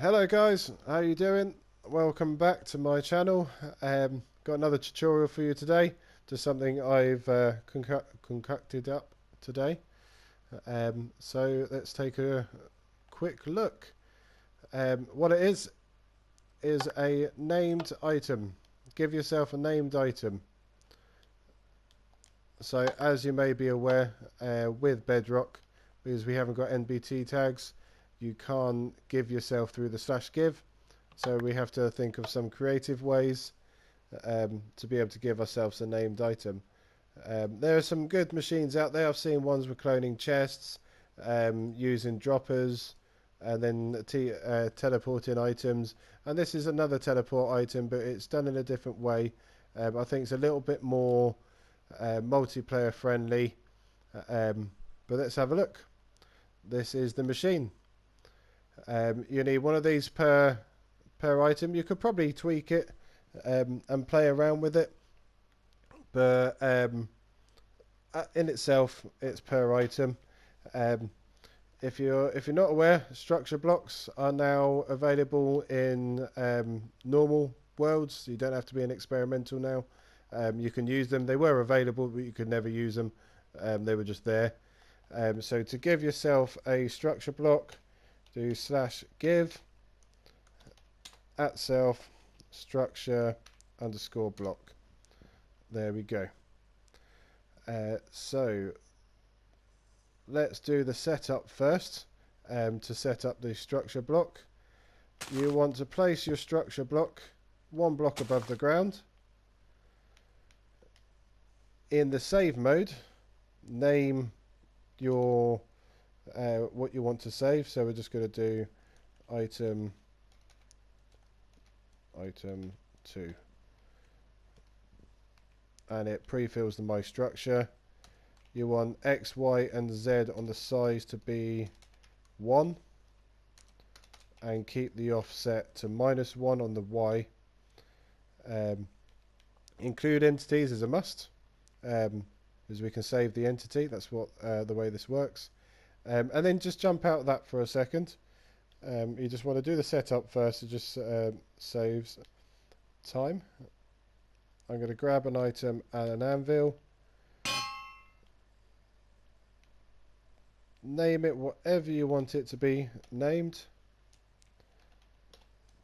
Hello guys, how you doing? Welcome back to my channel. Got another tutorial for you today, to something I've concocted up today. So let's take a quick look. What it is a named item. Give yourself a named item. So as you may be aware, with Bedrock, because we haven't got NBT tags, you can't give yourself through the /give, so we have to think of some creative ways to be able to give ourselves a named item. There are some good machines out there. I've seen ones with cloning chests, using droppers, and then teleporting items, and this is another teleport item, but it's done in a different way. I think it's a little bit more multiplayer friendly, but let's have a look. This is the machine. You need one of these per item. You could probably tweak it and play around with it, but in itself it's per item. If you're not aware, structure blocks are now available in normal worlds, so you don't have to be an experimental now. You can use them. They were available, but you could never use them. They were just there. So to give yourself a structure block, do /give @self structure _ block. There we go. So let's do the setup first. To set up the structure block, you want to place your structure block 1 block above the ground. In the save mode, name your what you want to save. So we're just going to do item 2, and it pre-fills the my structure. You want X, Y and Z on the size to be 1, and keep the offset to -1 on the Y. Include entities is a must, as we can save the entity. That's what the way this works. And then just jump out of that for a second. You just want to do the setup first. It just saves time. I'm going to grab an item and an anvil. Name it whatever you want it to be named.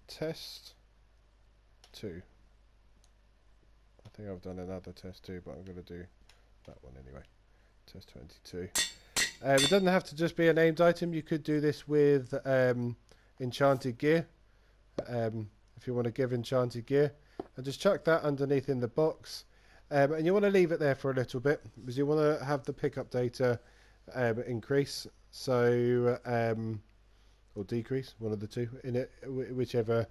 Test 2. I think I've done another test 2, but I'm going to do that one anyway. Test 22. It doesn't have to just be a named item. You could do this with enchanted gear, if you want to give enchanted gear, and just chuck that underneath in the box. And you want to leave it there for a little bit, because you want to have the pickup data increase, so or decrease, one of the two in it, whichever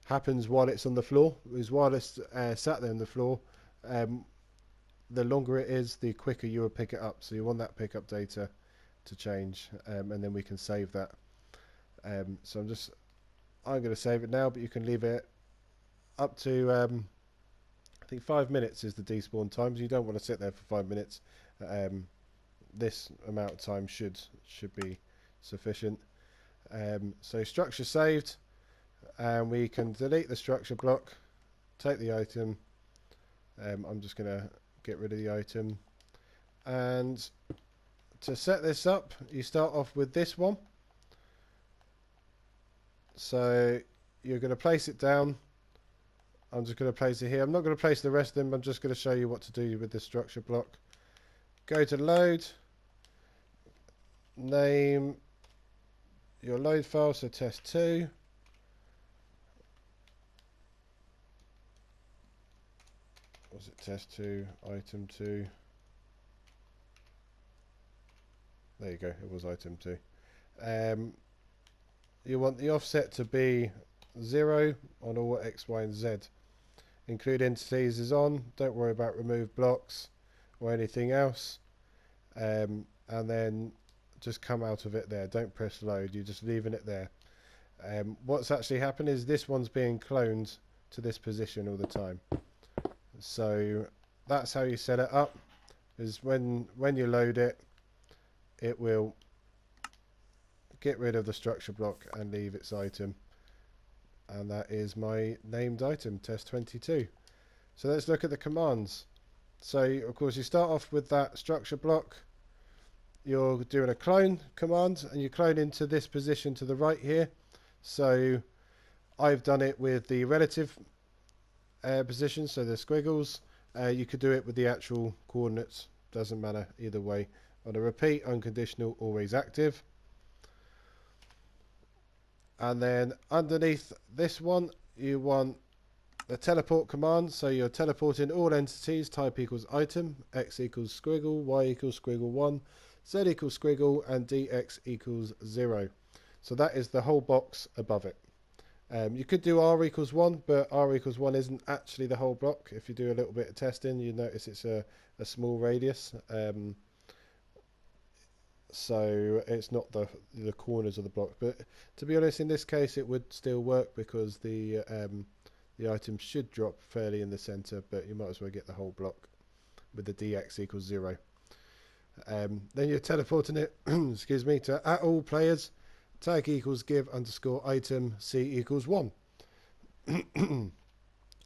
happens while it's on the floor. Because while it's sat there on the floor, the longer it is, the quicker you will pick it up. So you want that pickup data to change, and then we can save that. So I'm going to save it now, but you can leave it up to I think 5 minutes is the despawn time. So you don't want to sit there for 5 minutes. This amount of time should be sufficient. So structure saved, and we can delete the structure block, take the item. I'm just going to get rid of the item, and to set this up, you start off with this one. So you're going to place it down. I'm just going to place it here. I'm not going to place the rest of them. I'm just going to show you what to do with this structure block. Go to load, name your load file, so test 2. Was it test 2, item 2? There you go, it was item 2. You want the offset to be 0 on all X, Y and Z. Include entities is on. Don't worry about remove blocks or anything else. And then just come out of it there. Don't press load, you're just leaving it there. What's actually happened is this one's being cloned to this position all the time. So that's how you set it up, is when you load it, it will get rid of the structure block and leave its item. and that is my named item, test 22. So let's look at the commands. So of course you start off with that structure block. You're doing a clone command, and you clone into this position to the right here. So I've done it with the relative position, so the squiggles. You could do it with the actual coordinates, doesn't matter either way. On a repeat, unconditional, always active. And then underneath this one, you want the teleport command, so you're teleporting all entities, type equals item, x equals squiggle, y equals squiggle 1, z equals squiggle, and dx equals 0. So that is the whole box above it. You could do r equals 1, but r equals 1 isn't actually the whole block. If you do a little bit of testing, you notice it's a small radius. So it's not the corners of the block. But to be honest, in this case, it would still work because the item should drop fairly in the center, but you might as well get the whole block with the dx equals 0. Then you're teleporting it, excuse me, to at all players, tag equals give underscore item, c equals 1.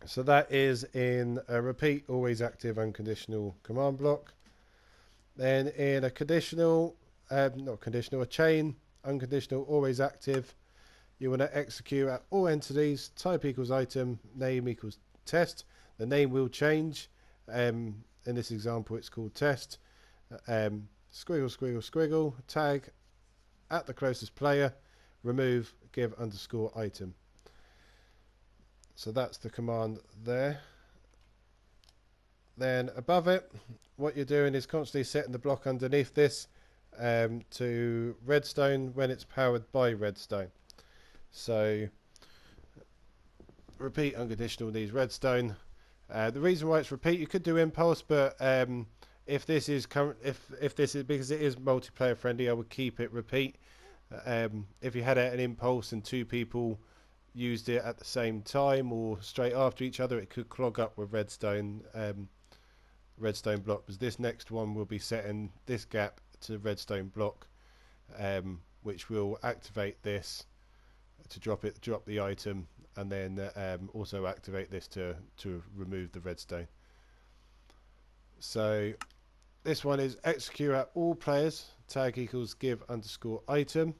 So that is in a repeat, always active, unconditional command block. Then in a conditional, not conditional, a chain, unconditional, always active, you want to execute at all entities, type equals item, name equals test. The name will change. In this example, it's called test. Squiggle, squiggle, squiggle, tag at the closest player, remove, give underscore item. So that's the command there. Then above it, what you're doing is constantly setting the block underneath this to redstone when it's powered by redstone. So repeat unconditional needs redstone. The reason why it's repeat, you could do impulse, but if this is because it is multiplayer friendly, I would keep it repeat. If you had an impulse and two people used it at the same time or straight after each other, it could clog up with redstone block. Because this next one will be setting this gap to redstone block, which will activate this to drop the item, and then also activate this to remove the redstone. So this one is execute at all players, tag equals give underscore item,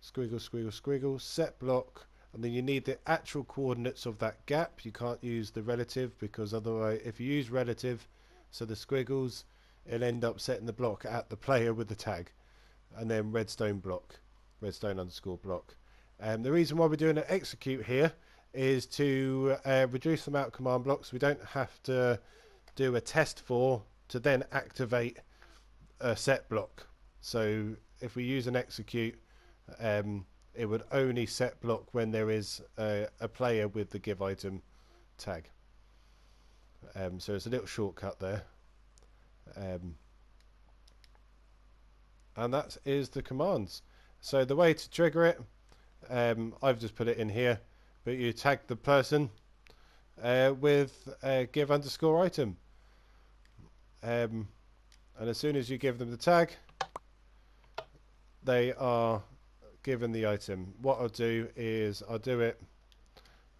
squiggle, squiggle, squiggle, set block, and then you need the actual coordinates of that gap. You can't use the relative, because otherwise, if you use relative, so the squiggles, it'll end up setting the block at the player with the tag, and then redstone block, redstone underscore block. The reason why we're doing an execute here is to reduce the amount of command blocks. We don't have to do a test for to then activate a set block. So if we use an execute, it would only set block when there is a player with the give item tag. So it's a little shortcut there. And that is the commands. So the way to trigger it, I've just put it in here, but you tag the person with give underscore item. And as soon as you give them the tag, they are given the item. What I'll do is I'll do it,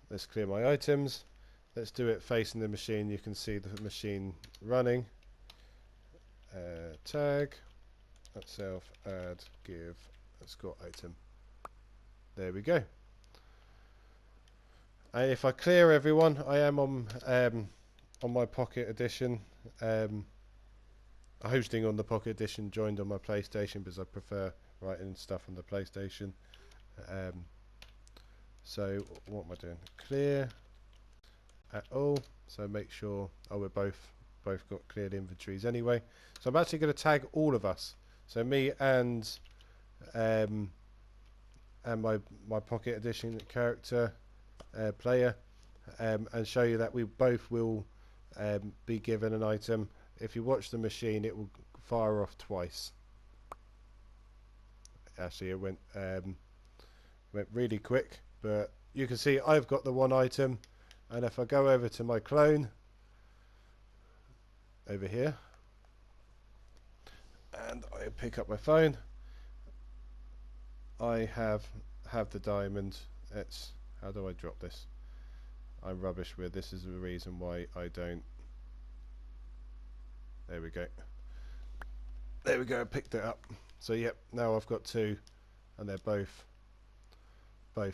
let's clear my items, let's do it facing the machine. You can see the machine running. Tag self add give underscore item. There we go. And if I clear everyone, I am on my Pocket Edition. Hosting on the Pocket Edition, joined on my PlayStation because I prefer writing stuff on the PlayStation. So what am I doing? Clear at all. So make sure we're both got cleared inventories anyway. So I'm actually going to tag all of us. So me and my Pocket Edition character player, and show you that we both will be given an item. If you watch the machine, it will fire off twice. Actually, it went really quick, but you can see I've got the one item, and if I go over to my clone over here and I pick up my phone, I have the diamond. Let's How do I drop this? I'm rubbish with this. Is the reason why I don't. There we go. There we go. I picked it up. So yep. Now I've got 2, and they're both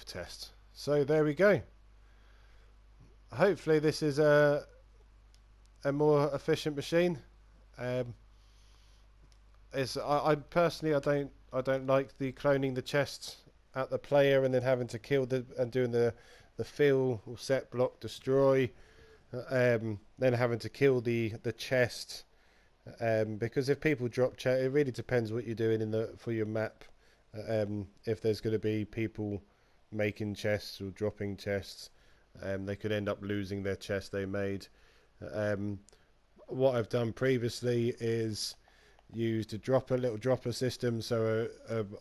tests. So there we go. Hopefully this is a more efficient machine. I personally I don't like the cloning the chests at the player and then having to kill and doing the fill or set block destroy, then having to kill the chest, because if people drop chest, it really depends what you're doing for your map. If there's going to be people making chests or dropping chests, they could end up losing their chest they made. What I've done previously is used a little dropper system, so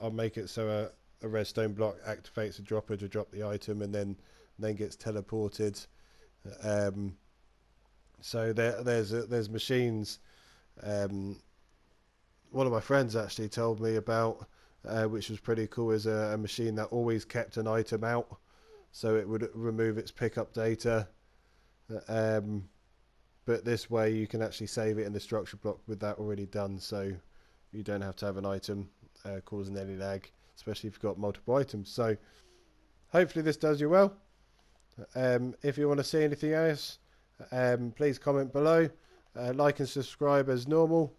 I'll make it so a redstone block activates a dropper to drop the item and then gets teleported. So there's machines. One of my friends actually told me about, which was pretty cool, is a machine that always kept an item out, so it would remove its pickup data. But this way you can actually save it in the structure block with that already done, so you don't have to have an item causing any lag, especially if you've got multiple items. So hopefully this does you well. If you want to see anything else, please comment below. Like and subscribe as normal,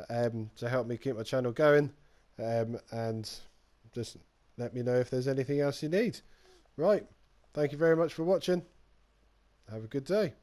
to help me keep my channel going, and just let me know if there's anything else you need. Right, thank you very much for watching. Have a good day.